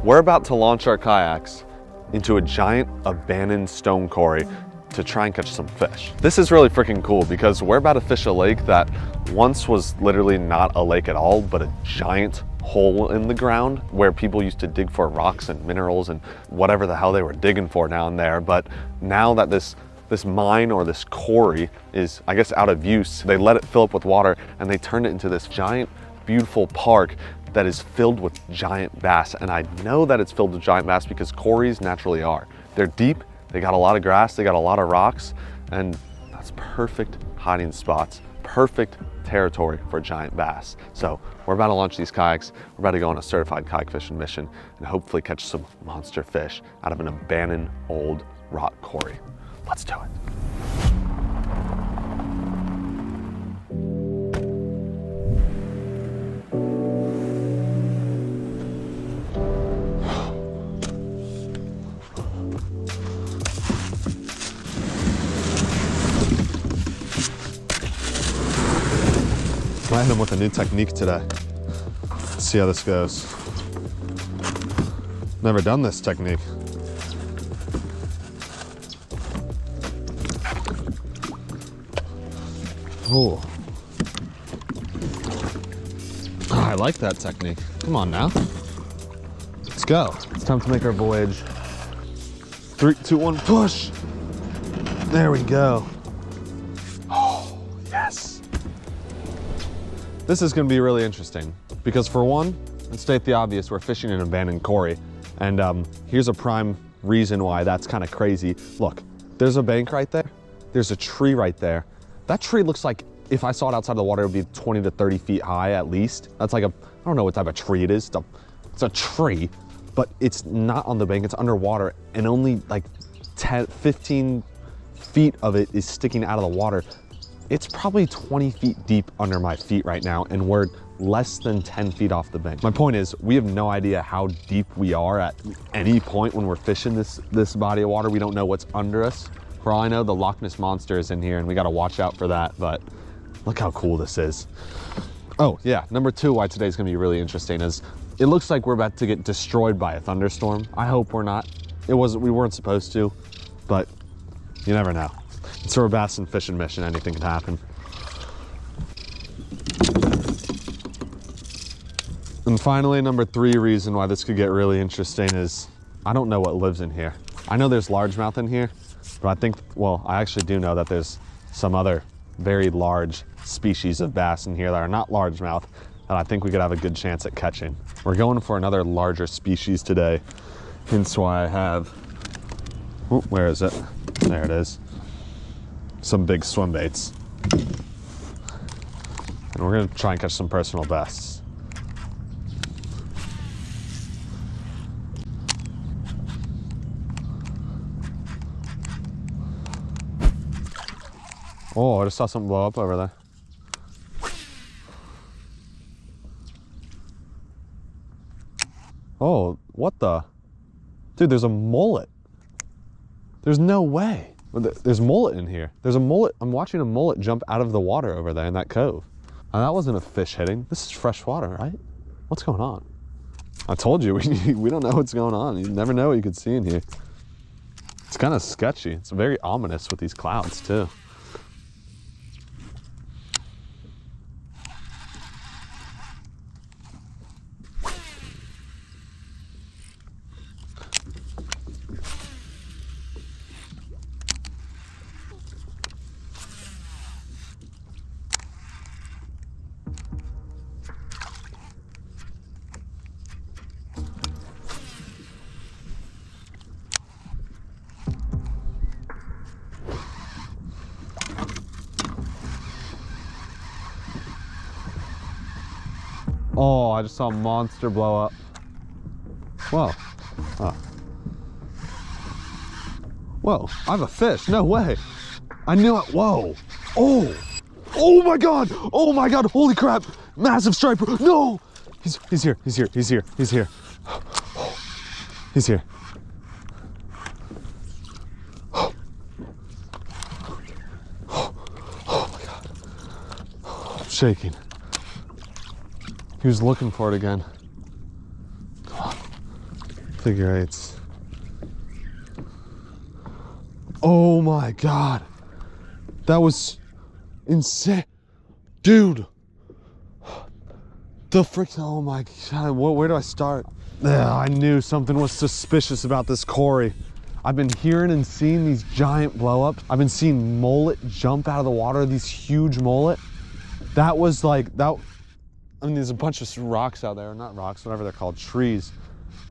We're about to launch our kayaks into a giant abandoned stone quarry to try and catch some fish. This is really freaking cool because we're about to fish a lake that once was literally not a lake at all, but a giant hole in the ground where people used to dig for rocks and minerals and whatever the hell they were digging for down there. But now that this mine or this quarry is, I guess, out of use, they let it fill up with water and they turned it into this giant, beautiful park that is filled with giant bass. And I know that it's filled with giant bass because quarries naturally are. They're deep, they got a lot of grass, they got a lot of rocks, and that's perfect hiding spots, perfect territory for giant bass. So we're about to launch these kayaks. We're about to go on a certified kayak fishing mission and hopefully catch some monster fish out of an abandoned old rock quarry. Let's do it. Trying them with a new technique today. Let's see how this goes. Never done this technique. Oh, I like that technique. Come on now. Let's go. It's time to make our voyage. 3, 2, 1, push. There we go. Oh, yes. This is gonna be really interesting because for one, let's state the obvious, we're fishing an abandoned quarry. And here's a prime reason why that's kind of crazy. Look, there's a bank right there. There's a tree right there. That tree looks like, if I saw it outside of the water, it would be 20 to 30 feet high at least. That's like I don't know what type of tree it is. It's a tree, but it's not on the bank, it's underwater, and only like 10, 15 feet of it is sticking out of the water. It's probably 20 feet deep under my feet right now, and we're less than 10 feet off the bank. My point is, we have no idea how deep we are at any point when we're fishing this body of water. We don't know what's under us. For all I know, the Loch Ness Monster is in here and we gotta watch out for that, but look how cool this is. Oh yeah, number 2, why today's gonna be really interesting is it looks like we're about to get destroyed by a thunderstorm. I hope we're not. We weren't supposed to, but you never know. It's a bass and fishing mission, anything can happen. And finally, number 3 reason why this could get really interesting is I don't know what lives in here. I know there's largemouth in here, but I think, well, I actually do know that there's some other very large species of bass in here that are not largemouth that I think we could have a good chance at catching. We're going for another larger species today, hence why I have, where is it? There it is. Some big swim baits. And we're gonna try and catch some personal bests. Oh, I just saw something blow up over there. Oh, what the? Dude, there's a mullet. There's no way. There's mullet in here. There's a mullet. I'm watching a mullet jump out of the water over there in that cove. And that wasn't a fish hitting. This is fresh water, right? What's going on? I told you, we don't know what's going on. You never know what you could see in here. It's kind of sketchy. It's very ominous with these clouds too. Oh, I just saw a monster blow up. Whoa. Oh. Whoa, I have a fish. No way. I knew it. Whoa. Oh. Oh my God. Oh my God. Holy crap. Massive striper. No. He's here. He's here. He's here. He's here. He's here. Oh my God. I'm shaking. He was looking for it again. Come on. Figure eights. Oh my God. That was insane. Dude. The frick, oh my God, where do I start? Yeah, I knew something was suspicious about this quarry. I've been hearing and seeing these giant blow-ups. I've been seeing mullet jump out of the water, these huge mullet. That was like, I mean, there's a bunch of rocks out there, not rocks, whatever they're called, trees.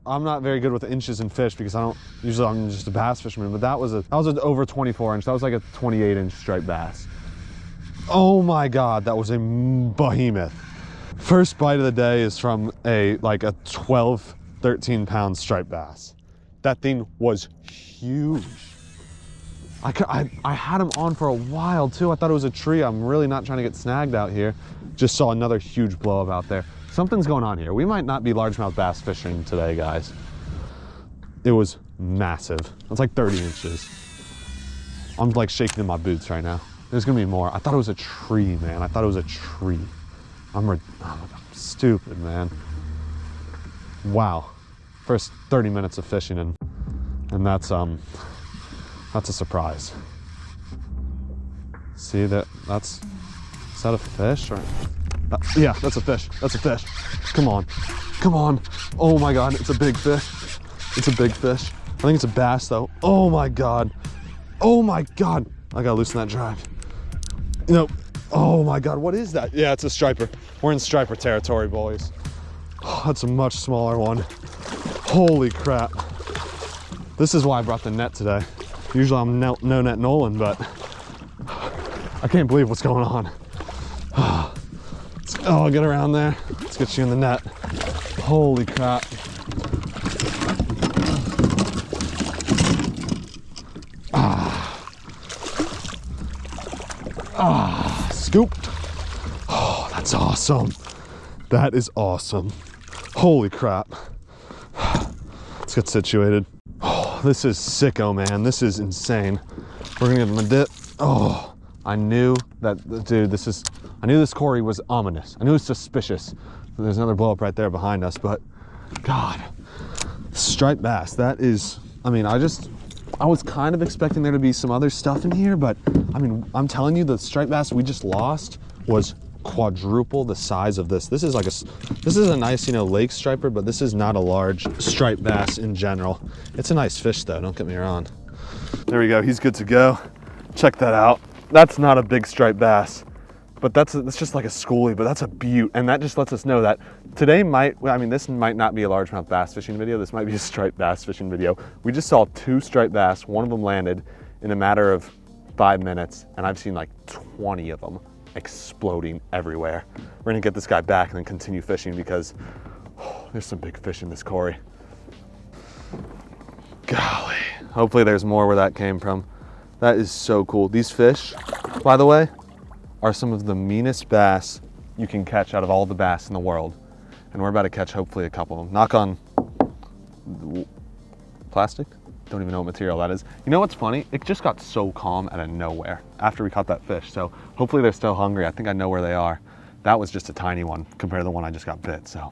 I'm not very good with inches and fish because I'm just a bass fisherman, but that was an over 24 inch. That was like a 28 inch striped bass. Oh my God, that was a behemoth. First bite of the day is from like a 12, 13 pound striped bass. That thing was huge. I had him on for a while too. I thought it was a tree. I'm really not trying to get snagged out here. Just saw another huge blow up out there. Something's going on here. We might not be largemouth bass fishing today, guys. It was massive. It's like 30 inches. I'm like shaking in my boots right now. There's gonna be more. I thought it was a tree, man. I thought it was a tree. I'm stupid, man. Wow. First 30 minutes of fishing and that's a surprise. See that? Is that a fish or? Yeah, that's a fish. That's a fish. Come on. Come on. Oh my God, it's a big fish. It's a big fish. I think it's a bass though. Oh my God. Oh my God. I gotta loosen that drag. Nope. Oh my God, what is that? Yeah, it's a striper. We're in striper territory, boys. Oh, that's a much smaller one. Holy crap. This is why I brought the net today. Usually I'm no net Nolan, but I can't believe what's going on. Oh, get around there. Let's get you in the net. Holy crap. Scooped. Oh, that's awesome. That is awesome. Holy crap. Let's get situated. Oh, this is sicko, man. This is insane. We're gonna give him a dip. Oh, I knew that, dude, I knew this quarry was ominous. I knew it was suspicious. There's another blow up right there behind us, but God, striped bass, that is, I mean, I was kind of expecting there to be some other stuff in here, but I mean, I'm telling you, the striped bass we just lost was quadruple the size of this. This is a nice, lake striper, but this is not a large striped bass in general. It's a nice fish though, don't get me wrong. There we go, he's good to go. Check that out. That's not a big striped bass, but that's just like a schoolie, but that's a beaut. And that just lets us know that today this might not be a largemouth bass fishing video. This might be a striped bass fishing video. We just saw 2 striped bass. One of them landed in a matter of 5 minutes, and I've seen like 20 of them exploding everywhere. We're gonna get this guy back and then continue fishing because there's some big fish in this quarry. Golly, hopefully there's more where that came from. That is so cool. These fish, by the way, are some of the meanest bass you can catch out of all the bass in the world. And we're about to catch hopefully a couple of them. Knock on plastic? Don't even know what material that is. You know what's funny? It just got so calm out of nowhere after we caught that fish. So hopefully they're still hungry. I think I know where they are. That was just a tiny one compared to the one I just got bit. So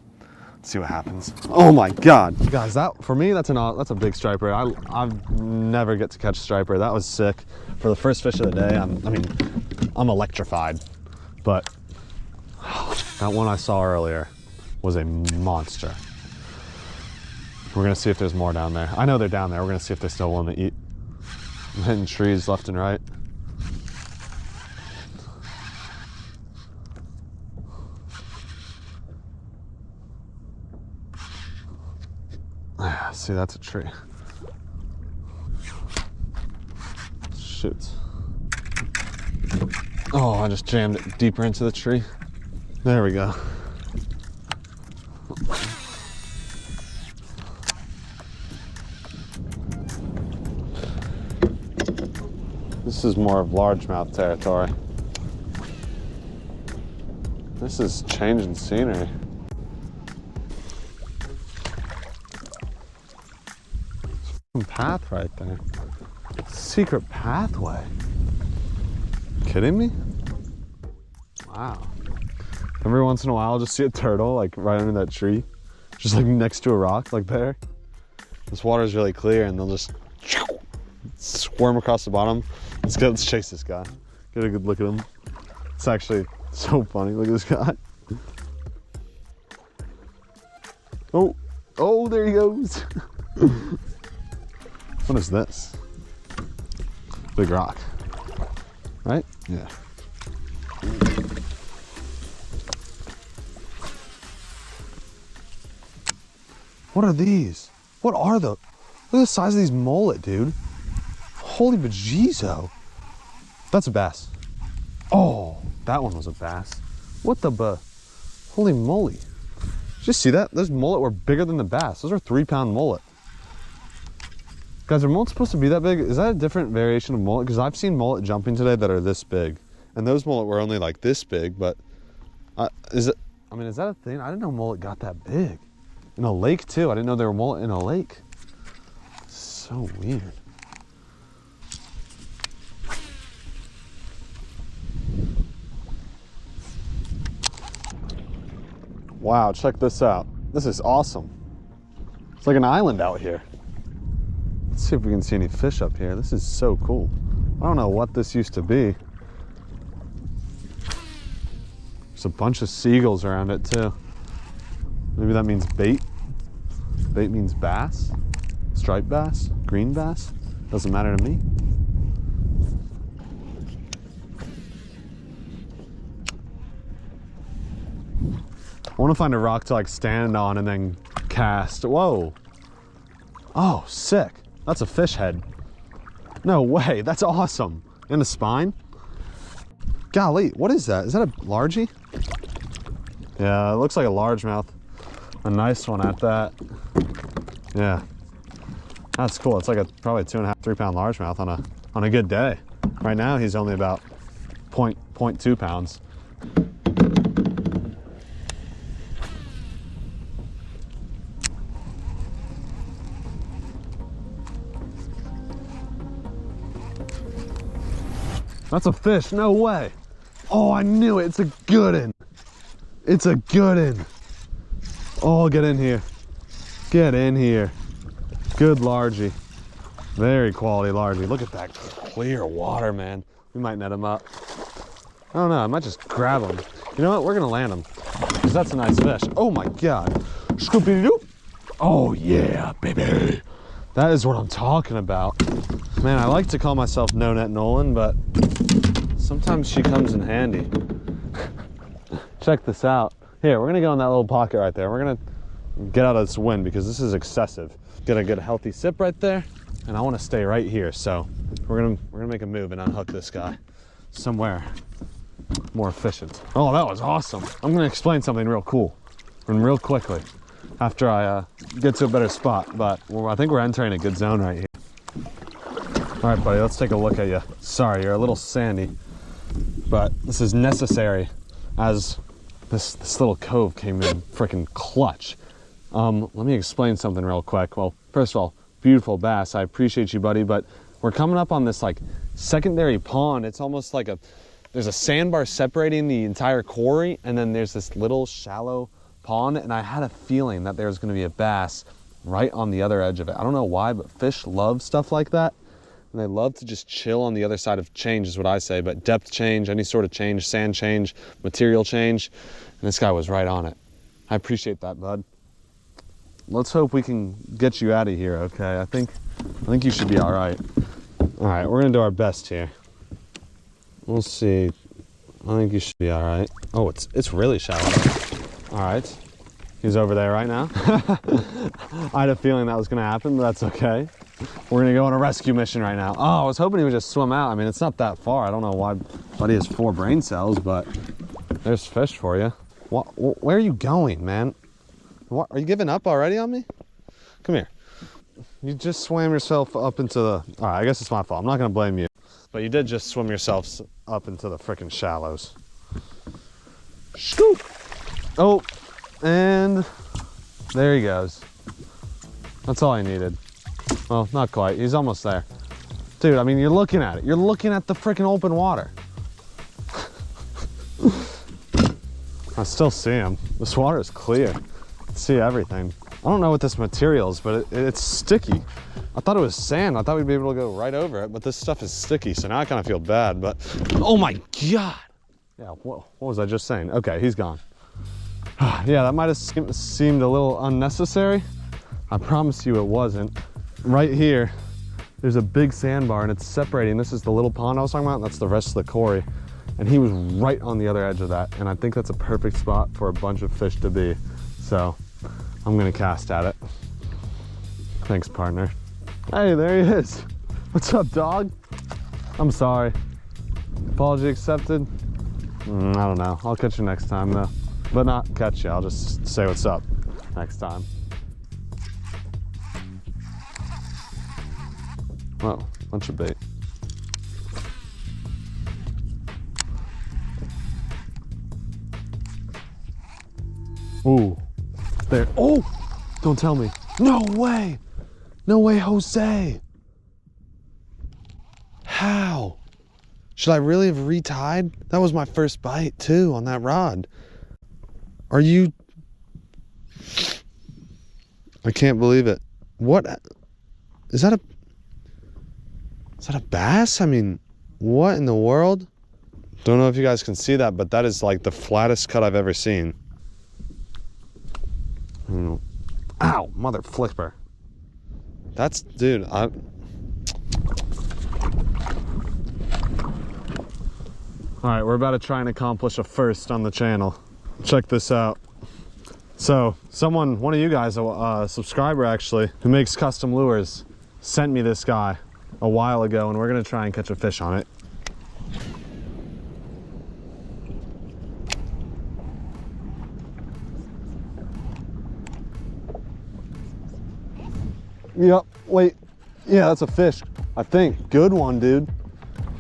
let's see what happens. Oh my God. Guys, for me, that's a big striper. I never get to catch striper. That was sick. For the first fish of the day, I'm electrified. But that one I saw earlier was a monster. We're gonna see if there's more down there. I know they're down there. We're gonna see if they're still willing to eat. I'm hitting trees left and right. See, that's a tree. Shoot. Oh, I just jammed it deeper into the tree. There we go. This is more of largemouth territory. This is changing scenery. Path right there. Secret pathway. Kidding me? Wow. Every once in a while I'll just see a turtle like right under that tree. Just like next to a rock like there. This water is really clear and they'll just squirm across the bottom. Let's go, let's chase this guy. Get a good look at him. It's actually so funny. Look at this guy. Oh, oh, there he goes. What is this? Big rock, right? Yeah. What are these? What are the? Look at the size of these mullet, dude. Holy bejezo. That's a bass. Oh, that one was a bass. What the holy moly. Did you see that? Those mullet were bigger than the bass. Those are 3-pound mullet. Guys, are mullets supposed to be that big? Is that a different variation of mullet? Because I've seen mullet jumping today that are this big. And those mullet were only like this big, but is it, I mean, is that a thing? I didn't know mullet got that big. In a lake too. I didn't know they were mullet in a lake. So weird. Wow, check this out. This is awesome. It's like an island out here. Let's see if we can see any fish up here. This is so cool. I don't know what this used to be. There's a bunch of seagulls around it too. Maybe that means bait. Bait means bass. Striped bass, green bass. Doesn't matter to me. I want to find a rock to like stand on and then cast. Whoa. Oh, sick. That's a fish head. No way, that's awesome. And a spine? Golly, what is that? Is that a largie? Yeah, it looks like a largemouth. A nice one at that. Yeah, that's cool. It's like a probably 2.5, 3-pound largemouth on a good day. Right now, he's only about 0.2 pounds. That's a fish, no way. Oh, I knew it, it's a good one. It's a good one. Oh, get in here. Get in here. Good largie. Very quality largie. Look at that clear water, man. We might net him up. I don't know, I might just grab him. You know what, we're gonna land him. Because that's a nice fish. Oh my God. Scoopy-doop. Oh yeah, baby. That is what I'm talking about. Man, I like to call myself No Net Nolan, but sometimes she comes in handy. Check this out. Here, we're gonna go in that little pocket right there. We're gonna get out of this wind because this is excessive. Gonna get a healthy sip right there, and I wanna stay right here. So we're gonna make a move and unhook this guy somewhere more efficient. Oh, that was awesome. I'm gonna explain something real cool and real quickly after I get to a better spot, but I think we're entering a good zone right here. All right, buddy, let's take a look at you. Sorry, you're a little sandy, but this is necessary as this little cove came in freaking clutch. Let me explain something real quick. Well, first of all, beautiful bass. I appreciate you, buddy, but we're coming up on this like secondary pond. It's almost like there's a sandbar separating the entire quarry, and then there's this little shallow pond, and I had a feeling that there was gonna be a bass right on the other edge of it. I don't know why, but fish love stuff like that. And they love to just chill on the other side of change is what I say, but depth change, any sort of change, sand change, material change, and this guy was right on it. I appreciate that, bud. Let's hope we can get you out of here, okay? I think you should be all right. All right, we're gonna do our best here. We'll see. I think you should be all right. Oh, it's really shallow. All right, he's over there right now. I had a feeling that was gonna happen, but that's okay. We're gonna go on a rescue mission right now. Oh, I was hoping he would just swim out. I mean, it's not that far. I don't know why Buddy has 4 brain cells, but there's fish for you. Where are you going, man? What, are you giving up already on me? Come here. You just swam yourself up into the... All right, I guess it's my fault. I'm not gonna blame you. But you did just swim yourself up into the frickin' shallows. Scoop! Oh, and there he goes. That's all I needed. Well, not quite. He's almost there. Dude, I mean, you're looking at it. You're looking at the freaking open water. I still see him. This water is clear. I see everything. I don't know what this material is, but it's sticky. I thought it was sand. I thought we'd be able to go right over it, but this stuff is sticky, so now I kind of feel bad, but oh my God. Yeah, what was I just saying? Okay, he's gone. Yeah, that might have seemed a little unnecessary. I promise you it wasn't. Right here, there's a big sandbar and it's separating. This is the little pond I was talking about, and that's the rest of the quarry. And he was right on the other edge of that. And I think that's a perfect spot for a bunch of fish to be. So I'm gonna cast at it. Thanks, partner. Hey, there he is. What's up, dog? I'm sorry. Apology accepted. I don't know. I'll catch you next time though. But not catch you, I'll just say what's up next time. Whoa, bunch of bait. Ooh, there. Oh, don't tell me. No way. No way, Jose. How? Should I really have retied? That was my first bite too on that rod. Are you? I can't believe it. What? Is that a bass? I mean, what in the world? Don't know if you guys can see that, but that is like the flattest cut I've ever seen. Ow, mother flipper. That's, dude, all right, we're about to try and accomplish a first on the channel. Check this out. So one of you guys, a subscriber actually, who makes custom lures, sent me this guy a while ago, and we're gonna try and catch a fish on it. Yep, wait, yeah, that's a fish, I think. Good one, dude.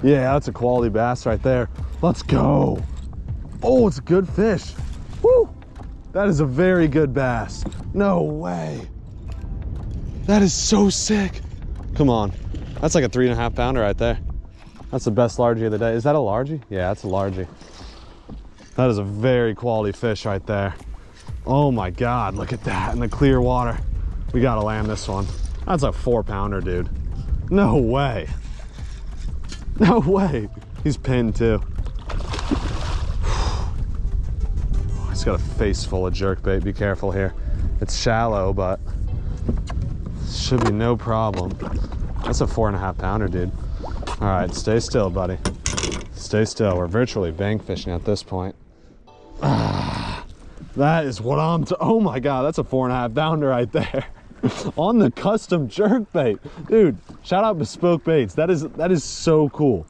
Yeah, that's a quality bass right there. Let's go. Oh, it's a good fish. Woo! That is a very good bass. No way. That is so sick. Come on. That's like a 3.5 pounder right there. That's the best largie of the day. Is that a largie? Yeah, that's a largie. That is a very quality fish right there. Oh my God, look at that in the clear water. We gotta land this one. That's a 4 pounder, dude. No way. No way. He's pinned too. He's got a face full of jerkbait. Be careful here. It's shallow, but should be no problem. That's a 4.5 pounder, dude. All right, stay still, buddy. Stay still. We're virtually bank fishing at this point. That is what oh my God, that's a 4.5 pounder right there. On the custom jerkbait. Dude, shout out Bespoke Baits. That is so cool.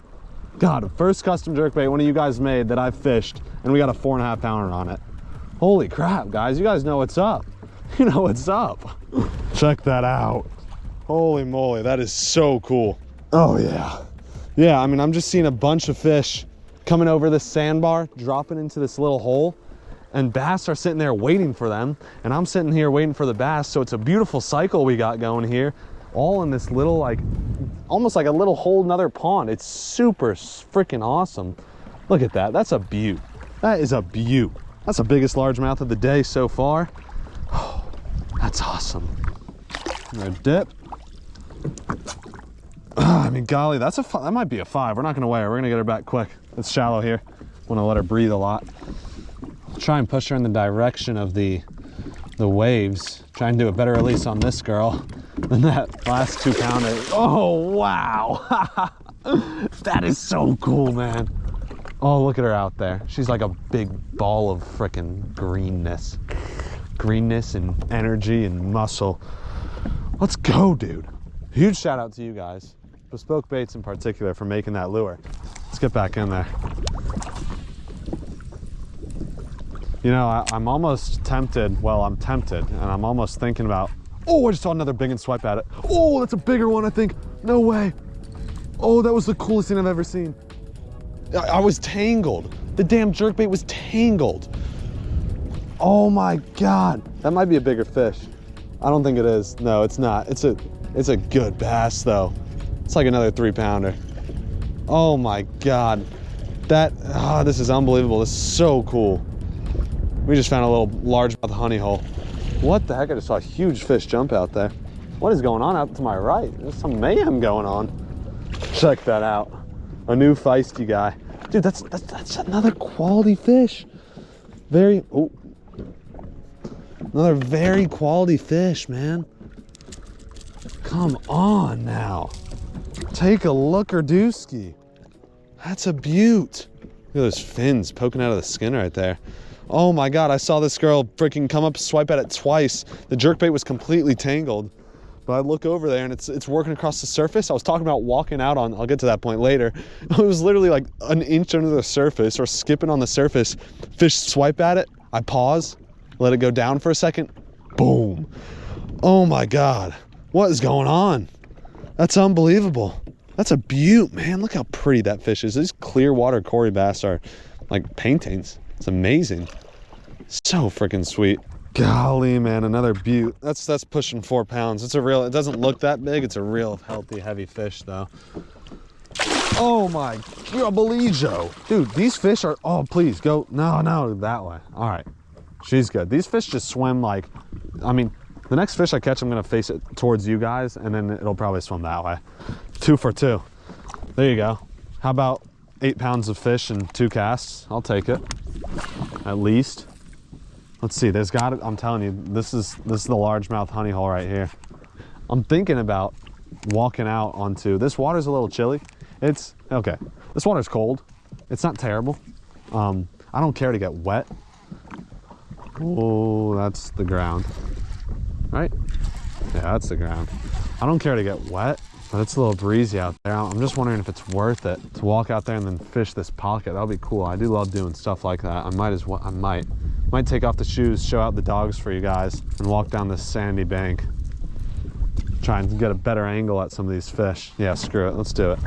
God, first custom jerkbait one of you guys made that I've fished, and we got a 4.5 pounder on it. Holy crap, guys, you guys know what's up. You know what's up. Check that out. Holy moly, that is so cool. Oh yeah. Yeah, I mean, I'm just seeing a bunch of fish coming over this sandbar, dropping into this little hole, and bass are sitting there waiting for them, and I'm sitting here waiting for the bass. So it's a beautiful cycle we got going here, all in this little, like, almost like a little whole nother pond. It's super freaking awesome. Look at that. That's a beaut. That is a beaut. That's the biggest largemouth of the day so far. Oh, that's awesome. Another dip. I mean, golly, that might be a 5. We're not gonna weigh her. We're gonna get her back quick. It's shallow here. Want to let her breathe a lot. Try and push her in the direction of the waves. Try and do a better release on this girl than that last 2 pounder. Oh, wow. That is so cool, man. Oh, look at her out there. She's like a big ball of frickin' greenness. Greenness and energy and muscle. Let's go, dude. Huge shout out to you guys. Bespoke Baits in particular for making that lure. Let's get back in there. You know, I'm almost tempted, well, I'm tempted, and I'm almost thinking about, oh, I just saw another big and swipe at it. Oh, that's a bigger one, I think. No way. Oh, that was the coolest thing I've ever seen. I was tangled. The damn jerkbait was tangled. Oh my God. That might be a bigger fish. I don't think it is. No, it's not. It's a good bass though. It's like another 3 pounder. Oh my God. This is unbelievable. This is so cool. We just found a little largemouth honey hole. What the heck? I just saw a huge fish jump out there. What is going on out to my right? There's some mayhem going on. Check that out. A new feisty guy. Dude, that's another quality fish. Another very quality fish, man. Come on now. Take a looker-dooski. That's a beaut. Look at those fins poking out of the skin right there. Oh my God, I saw this girl freaking come up, swipe at it twice. The jerkbait was completely tangled. But I look over there and it's working across the surface. I was talking about walking out on, I'll get to that point later. It was literally like an inch under the surface or skipping on the surface. Fish swipe at it, I pause, let it go down for a second, boom. Oh my God, what is going on? That's unbelievable. That's a beaut, man. Look how pretty that fish is. These clear water quarry bass are like paintings. It's amazing. So freaking sweet. Golly, man, another beaut. That's pushing 4 pounds. It's a real, it doesn't look that big. It's a real healthy, heavy fish though. Oh my Gabalijo. Dude, these fish are, oh, please go, no, that way. All right, she's good. These fish just swim like, I mean, the next fish I catch, I'm gonna face it towards you guys and then it'll probably swim that way. 2 for 2. There you go. How about 8 pounds of fish and 2 casts? I'll take it, at least. Let's see, there's got it, I'm telling you, this is the largemouth honey hole right here. I'm thinking about walking out onto, this water's a little chilly. It's, okay, this water's cold. It's not terrible. I don't care to get wet. Oh, that's the ground, right? Yeah, that's the ground. I don't care to get wet, but it's a little breezy out there. I'm just wondering if it's worth it to walk out there and then fish this pocket. That'll be cool. I do love doing stuff like that. I might take off the shoes, show out the dogs for you guys, and walk down this sandy bank. Try and get a better angle at some of these fish. Yeah, screw it, let's do it.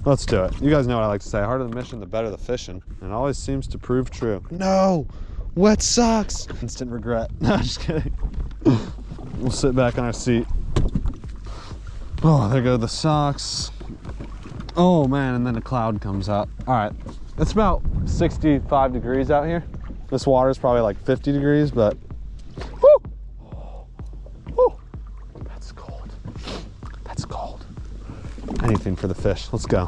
Let's do it. You guys know what I like to say, harder the mission, the better the fishing. And it always seems to prove true. No, wet socks. Instant regret. No, just kidding. We'll sit back on our seat. Oh, there go the socks. Oh man, and then a cloud comes up. All right, it's about 65 degrees out here. This water is probably like 50 degrees, but whoo, whoo, that's cold. That's cold. Anything for the fish. Let's go.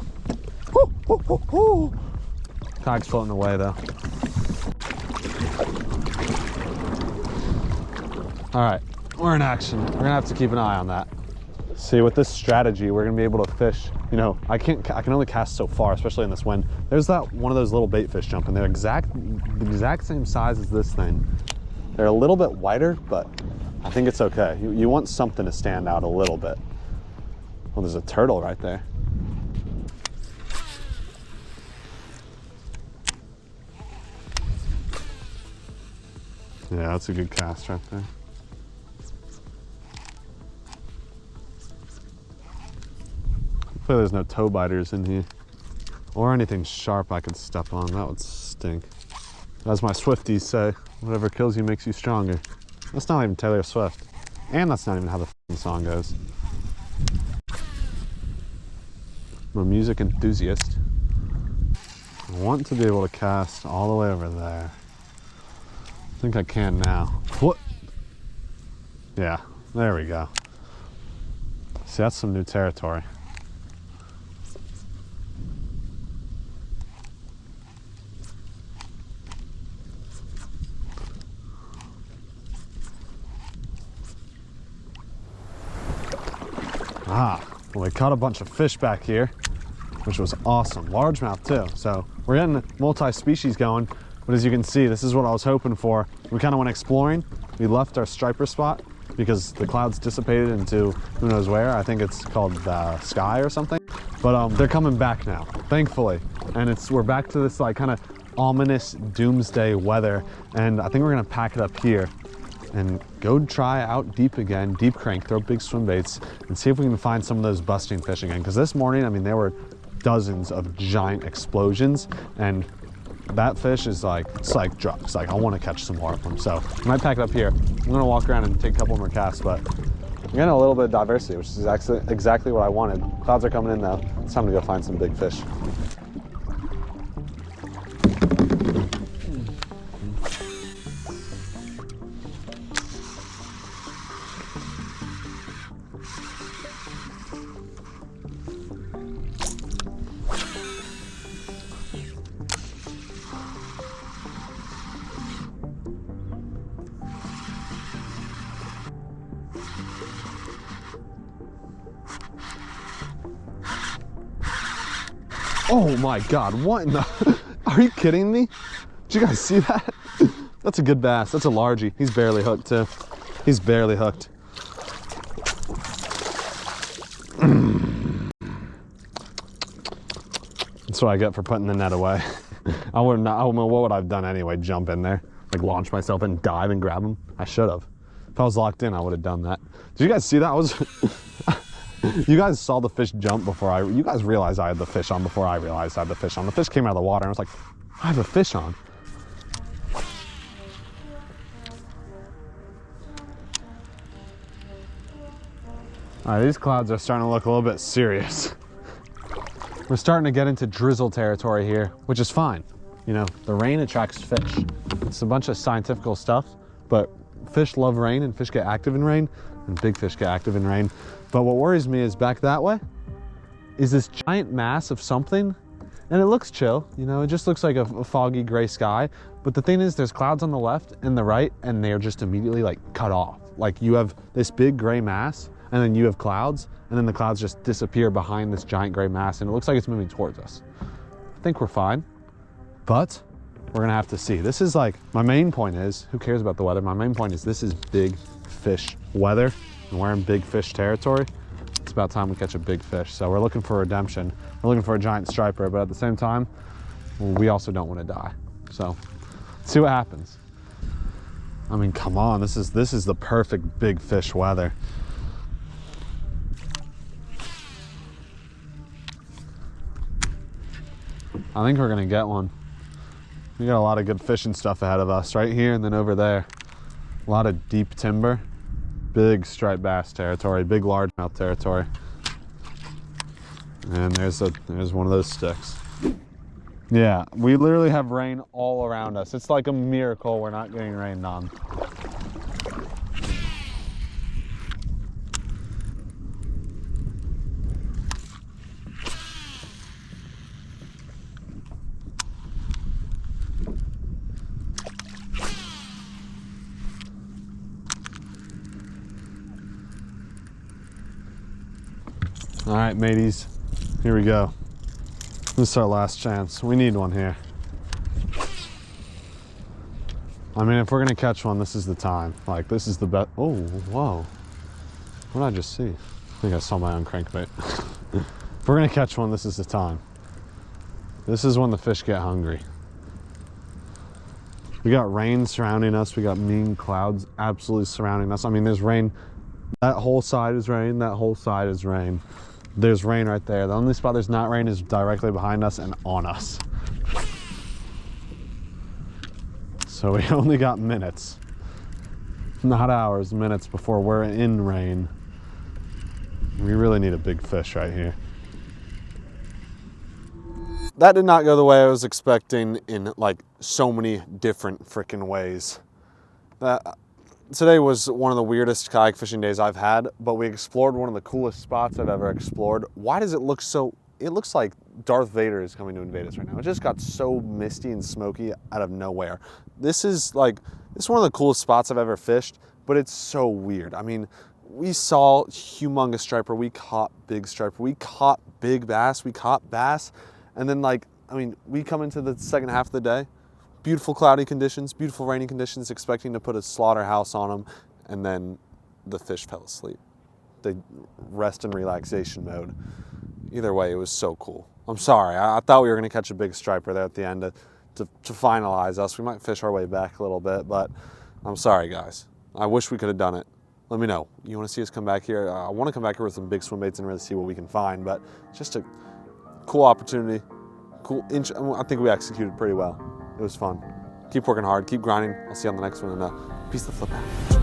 Whoo, whoo, whoo, whoo. Kayak's floating away though. All right, we're in action. We're gonna have to keep an eye on that. See, with this strategy, we're gonna be able to fish. You know, I can only cast so far, especially in this wind. There's that one of those little bait fish jumping. They're the exact same size as this thing. They're a little bit wider, but I think it's okay. You want something to stand out a little bit. Well, there's a turtle right there. Yeah, that's a good cast right there. Hopefully there's no toe biters in here. Or anything sharp I could step on. That would stink. As my Swifties say, whatever kills you makes you stronger. That's not even Taylor Swift. And that's not even how the f***ing song goes. I'm a music enthusiast. I want to be able to cast all the way over there. I think I can now. What? Yeah, there we go. See, that's some new territory. Ah, well, we caught a bunch of fish back here, which was awesome. Largemouth too. So we're getting multi-species going, but as you can see, this is what I was hoping for. We kind of went exploring. We left our striper spot because the clouds dissipated into who knows where. I think it's called Sky or something. But they're coming back now, thankfully. And we're back to this like kind of ominous doomsday weather. And I think we're gonna pack it up here and go try out deep again, deep crank, throw big swim baits, and see if we can find some of those busting fish again. Because this morning, I mean, there were dozens of giant explosions, and that fish is like, it's like drugs. Like, I want to catch some more of them. So I might pack it up here. I'm gonna walk around and take a couple more casts, but I'm getting a little bit of diversity, which is exactly what I wanted. Clouds are coming in though. It's time to go find some big fish. Oh my God, what in the, are you kidding me? Did you guys see that? That's a good bass, that's a largie. He's barely hooked too. He's barely hooked. That's what I get for putting the net away. I don't know what would I've done anyway, jump in there, like launch myself and dive and grab him. I should have. If I was locked in, I would have done that. Did you guys see that? I was, you guys saw the fish jump before you guys realized I had the fish on before I realized I had the fish on. The fish came out of the water and I was like, I have a fish on. All right, these clouds are starting to look a little bit serious. We're starting to get into drizzle territory here, which is fine. You know, the rain attracts fish. It's a bunch of scientific stuff, but fish love rain and fish get active in rain and big fish get active in rain. But what worries me is back that way is this giant mass of something, and it looks chill. You know, it just looks like a foggy gray sky. But the thing is, there's clouds on the left and the right, and they're just immediately like cut off. Like you have this big gray mass, and then you have clouds, and then the clouds just disappear behind this giant gray mass, and it looks like it's moving towards us. I think we're fine, but we're gonna have to see. This is like, my main point is, who cares about the weather? My main point is this is big fish weather, and we're in big fish territory. It's about time we catch a big fish. So we're looking for redemption. We're looking for a giant striper, but at the same time, we also don't wanna die. So let's see what happens. I mean, come on, this is the perfect big fish weather. I think we're gonna get one. We got a lot of good fishing stuff ahead of us, right here and then over there. A lot of deep timber, big striped bass territory, big largemouth territory. And there's one of those sticks. Yeah, we literally have rain all around us. It's like a miracle we're not getting rained on. All right, mateys, here we go. This is our last chance. We need one here. I mean, if we're gonna catch one, this is the time. Like, this is the best. Oh, whoa. What did I just see? I think I saw my own crankbait. If we're gonna catch one, this is the time. This is when the fish get hungry. We got rain surrounding us. We got mean clouds absolutely surrounding us. I mean, there's rain. That whole side is rain. That whole side is rain. There's rain right there. The only spot there's not rain is directly behind us and on us. So we only got minutes, not hours, minutes before we're in rain. We really need a big fish right here. That did not go the way I was expecting in like so many different freaking ways. Today was one of the weirdest kayak fishing days I've had, but we explored one of the coolest spots I've ever explored. Why does it look so, it looks like Darth Vader is coming to invade us right now. It just got so misty and smoky out of nowhere. This is one of the coolest spots I've ever fished, but it's so weird. I mean, we saw humongous striper, we caught big striper, we caught big bass, we caught bass, and then we come into the second half of the day, beautiful cloudy conditions, beautiful rainy conditions, expecting to put a slaughterhouse on them, and then the fish fell asleep. They rest in relaxation mode. Either way, it was so cool. I'm sorry, I thought we were gonna catch a big striper there at the end to finalize us. We might fish our way back a little bit, but I'm sorry, guys. I wish we could have done it. Let me know. You wanna see us come back here? I wanna come back here with some big swim baits and really see what we can find, but just a cool opportunity, I think we executed pretty well. It was fun. Keep working hard, keep grinding. I'll see you on the next one, and peace the flip out.